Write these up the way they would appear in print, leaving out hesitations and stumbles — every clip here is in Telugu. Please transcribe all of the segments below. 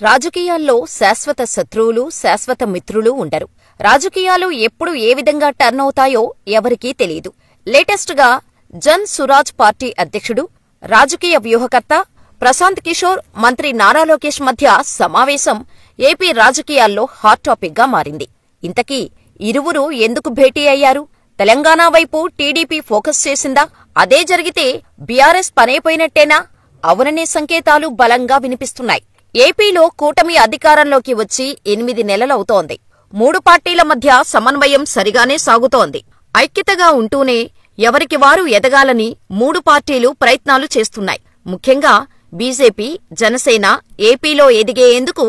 రాజకీయాల్లో శాశ్వత శత్రువులు, శాశ్వత మిత్రులు ఉండరు. రాజకీయాలు ఎప్పుడు ఏ విధంగా టర్న్ అవుతాయో ఎవరికీ తెలీదు. లేటెస్ట్గా జన్ సురాజ్ పార్టీ అధ్యక్షుడు, రాజకీయ వ్యూహకర్త ప్రశాంత్ కిషోర్, మంత్రి నారా లోకేష్ మధ్య సమావేశం ఏపీ రాజకీయాల్లో హాట్ టాపిక్ గా మారింది. ఇంతకీ ఇరువురు ఎందుకు భేటీ అయ్యారు? తెలంగాణ వైపు టీడీపీ ఫోకస్ చేసిందా? అదే జరిగితే బీఆర్ఎస్ పనైపోయినట్టేనా? అవుననే సంకేతాలు బలంగా వినిపిస్తున్నాయి. ఏపీలో కూటమి అధికారంలోకి వచ్చి 8 నెలలవుతోంది. 3 పార్టీల మధ్య సమన్వయం సరిగానే సాగుతోంది. ఐక్యతగా ఉంటూనే ఎవరికి వారు ఎదగాలని 3 పార్టీలు ప్రయత్నాలు చేస్తున్నాయి. ముఖ్యంగా బీజేపీ, జనసేన ఏపీలో ఎదిగేందుకు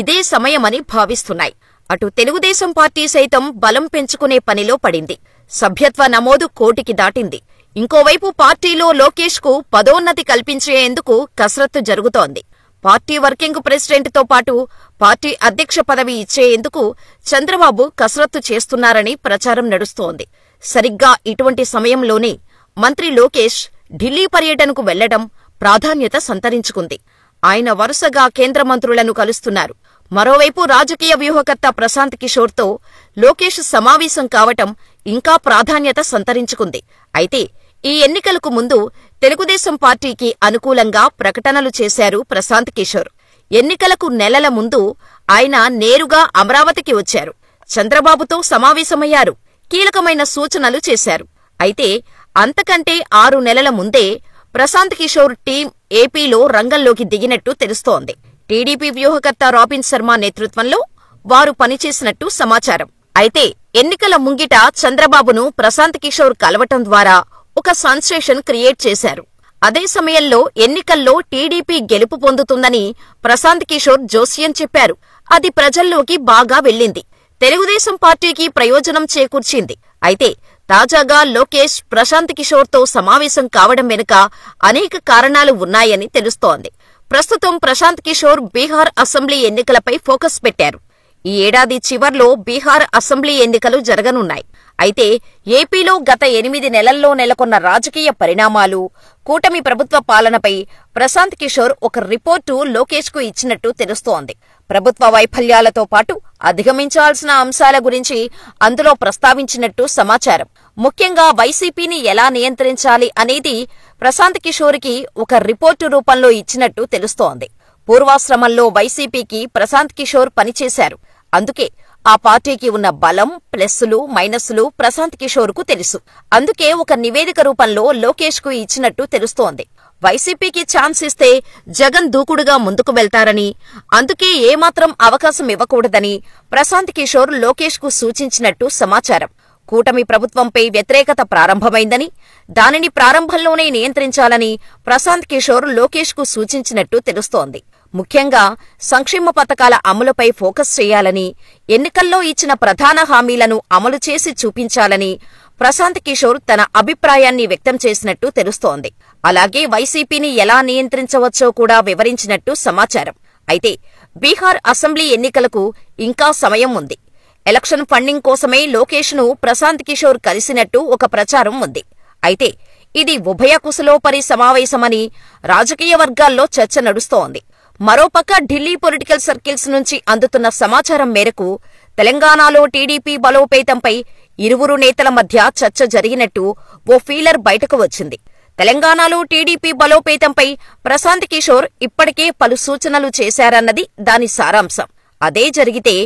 ఇదే సమయమని భావిస్తున్నాయి. అటు తెలుగుదేశం పార్టీ సైతం బలం పెంచుకునే పనిలో పడింది. సభ్యత్వ నమోదు 1 కోటికి దాటింది. ఇంకోవైపు పార్టీలో లోకేష్కు పదోన్నతి కల్పించేందుకు కసరత్తు జరుగుతోంది. పార్టీ వర్కింగ్ ప్రెసిడెంట్తో పాటు పార్టీ అధ్యక్ష పదవి ఇచ్చేందుకు చంద్రబాబు కసరత్తు చేస్తున్నారని ప్రచారం నడుస్తోంది. సరిగ్గా ఇటువంటి సమయంలోనే మంత్రి లోకేష్ ఢిల్లీ పర్యటనకు వెళ్లడం ప్రాధాన్యత సంతరించుకుంది. ఆయన వరుసగా కేంద్ర మంత్రులను కలుస్తున్నారు. మరోవైపు రాజకీయ వ్యూహకర్త ప్రశాంత్ కిషోర్తో లోకేష్ సమావేశం కావటం ఇంకా ప్రాధాన్యత సంతరించుకుంది. అయితే ఈ ఎన్నికలకు ముందు తెలుగుదేశం పార్టీకి అనుకూలంగా ప్రకటనలు చేశారు ప్రశాంత్ కిషోర్. ఎన్నికలకు నెలల ముందు ఆయన నేరుగా అమరావతికి వచ్చారు. చంద్రబాబుతో సమావేశమయ్యారు. కీలకమైన సూచనలు చేశారు. అయితే అంతకంటే 6 నెలల ముందే ప్రశాంత్ కిషోర్ టీం ఏపీలో రంగంలోకి దిగినట్టు తెలుస్తోంది. టీడీపీ వ్యూహకర్త రాబిన్ శర్మ నేతృత్వంలో వారు పనిచేసినట్టు సమాచారం. అయితే ఎన్నికల ముంగిట చంద్రబాబును ప్రశాంత్ కిషోర్ కలవటం ద్వారా ఒక సెన్సేషన్ క్రియేట్ చేశారు. అదే సమయంలో ఎన్నికల్లో టీడీపీ గెలుపు పొందుతుందని ప్రశాంత్ కిషోర్ జోస్యం చెప్పారు. అది ప్రజల్లోకి బాగా వెళ్లింది. తెలుగుదేశం పార్టీకి ప్రయోజనం చేకూర్చింది. అయితే తాజాగా లోకేష్ ప్రశాంత్ కిషోర్తో సమావేశం కావడం వెనుక అనేక కారణాలు ఉన్నాయని తెలుస్తోంది. ప్రస్తుతం ప్రశాంత్ కిషోర్ బీహార్ అసెంబ్లీ ఎన్నికలపై ఫోకస్ పెట్టారు. ఈ ఏడాది చివర్లో బీహార్ అసెంబ్లీ ఎన్నికలు జరగనున్నాయి. అయితే ఏపీలో గత 8 నెలల్లో నెలకొన్న రాజకీయ పరిణామాలు, కూటమి ప్రభుత్వ పాలనపై ప్రశాంత్ కిషోర్ ఒక రిపోర్టు లోకేష్కు ఇచ్చినట్టు తెలుస్తోంది. ప్రభుత్వ వైఫల్యాలతో పాటు అధిగమించాల్సిన అంశాల గురించి అందులో ప్రస్తావించినట్టు సమాచారం. ముఖ్యంగా వైసీపీని ఎలా నియంత్రించాలి అనేది ప్రశాంత్ కిషోర్కి ఒక రిపోర్టు రూపంలో ఇచ్చినట్టు తెలుస్తోంది. పూర్వాశ్రమంలో వైసీపీకి ప్రశాంత్ కిషోర్ పనిచేశారు. అందుకే ఆ పార్టీకి ఉన్న బలం, ప్లస్సులు, మైనస్లు ప్రశాంత్ కిషోర్కు తెలుసు. అందుకే ఒక నివేదిక రూపంలో లోకేష్కు ఇచ్చినట్టు తెలుస్తోంది. వైసీపీకి ఛాన్స్ ఇస్తే జగన్ దూకుడుగా ముందుకు వెళ్తారని, అందుకే ఏమాత్రం అవకాశం ఇవ్వకూడదని ప్రశాంత్ కిషోర్ లోకేష్కు సూచించినట్టు సమాచారం. కూటమి ప్రభుత్వంపై వ్యతిరేకత ప్రారంభమైందని, దానిని ప్రారంభంలోనే నియంత్రించాలని ప్రశాంత్ కిషోర్ లోకేష్కు సూచించినట్టు తెలుస్తోంది. ముఖ్యంగా సంక్షేమ పథకాల అమలుపై ఫోకస్ చేయాలని, ఎన్నికల్లో ఇచ్చిన ప్రధాన హామీలను అమలు చేసి చూపించాలని ప్రశాంత్ కిషోర్ తన అభిప్రాయాన్ని వ్యక్తం చేసినట్టు తెలుస్తోంది. అలాగే వైసీపీని ఎలా నియంత్రించవచ్చో కూడా వివరించినట్టు సమాచారం. అయితే బీహార్ అసెంబ్లీ ఎన్నికలకు ఇంకా సమయం ఉంది. ఎలక్షన్ ఫండింగ్ కోసమే లోకేష్ను ప్రశాంత్ కిషోర్ కలిసినట్టు ఒక ప్రచారం ఉంది. అయితే ఇది ఉభయ కుశలోపరి సమావేశమని రాజకీయ వర్గాల్లో చర్చ నడుస్తోంది. మరోపక్క ఢిల్లీ పొలిటికల్ సర్కిల్స్ నుంచి అందుతున్న సమాచారం మేరకు తెలంగాణలో టీడీపీ బలోపేతంపై ఇరువురు నేతల మధ్య చర్చ జరిగినట్టు ఓ ఫీలర్ బయటకు వచ్చింది. తెలంగాణలో టీడీపీ బలోపేతంపై ప్రశాంత్ కిషోర్ ఇప్పటికే పలు సూచనలు చేశారన్నది దాని సారాంశం. అదే జరిగితే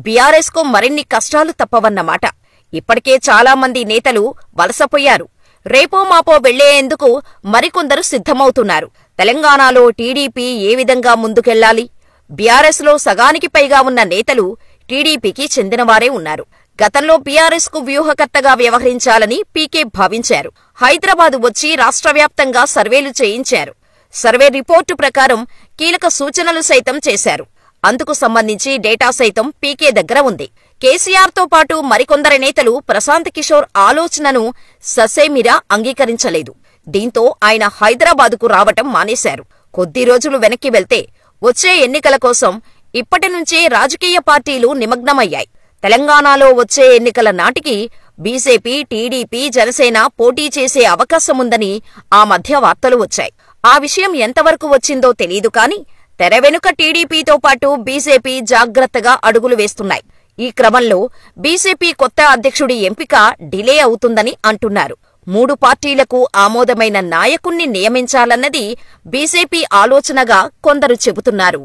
బీఆర్ఎస్కు మరిన్ని కష్టాలు తప్పవన్నమాట. ఇప్పటికే చాలా మంది నేతలు వలసపోయారు. రేపో మాపో వెళ్లేందుకు మరికొందరు సిద్ధమవుతున్నారు. తెలంగాణలో టీడీపీ ఏ విధంగా ముందుకెళ్లాలి? బీఆర్ఎస్లో సగానికి పైగా ఉన్న నేతలు టీడీపీకి చెందినవారే ఉన్నారు. గతంలో బీఆర్ఎస్కు వ్యూహకర్తగా వ్యవహరించాలని పీకే భావించారు. హైదరాబాద్ వచ్చి రాష్ట్రవ్యాప్తంగా సర్వేలు చేయించారు. సర్వే రిపోర్టు ప్రకారం కీలక సూచనలు సైతం చేశారు. అందుకు సంబంధించి డేటా సైతం పీకే దగ్గర ఉంది. కేసీఆర్తో పాటు మరికొందరు నేతలు ప్రశాంత్ కిషోర్ ఆలోచనను ససేమిరా అంగీకరించలేదు. దీంతో ఆయన హైదరాబాదుకు రావటం మానేశారు. కొద్ది రోజులు వెనక్కి వెళ్తే వచ్చే ఎన్నికల కోసం ఇప్పటి నుంచే రాజకీయ పార్టీలు నిమగ్నమయ్యాయి. తెలంగాణలో వచ్చే ఎన్నికల నాటికి బీజేపీ, టీడీపీ, జనసేన పోటీ చేసే అవకాశముందని ఆ మధ్య వార్తలు వచ్చాయి. ఆ విషయం ఎంతవరకు వచ్చిందో తెలీదు కానీ తెర వెనుక టీడీపీతో పాటు బీజేపీ జాగ్రత్తగా అడుగులు వేస్తున్నాయి. ఈ క్రమంలో బీజేపీ కొత్త అధ్యక్షుడి ఎంపిక డిలే అవుతుందని అంటున్నారు. 3 పార్టీలకు ఆమోదమైన నాయకుణ్ణి నియమించాలన్నది బీజేపీ ఆలోచనగా కొందరు చెబుతున్నారు.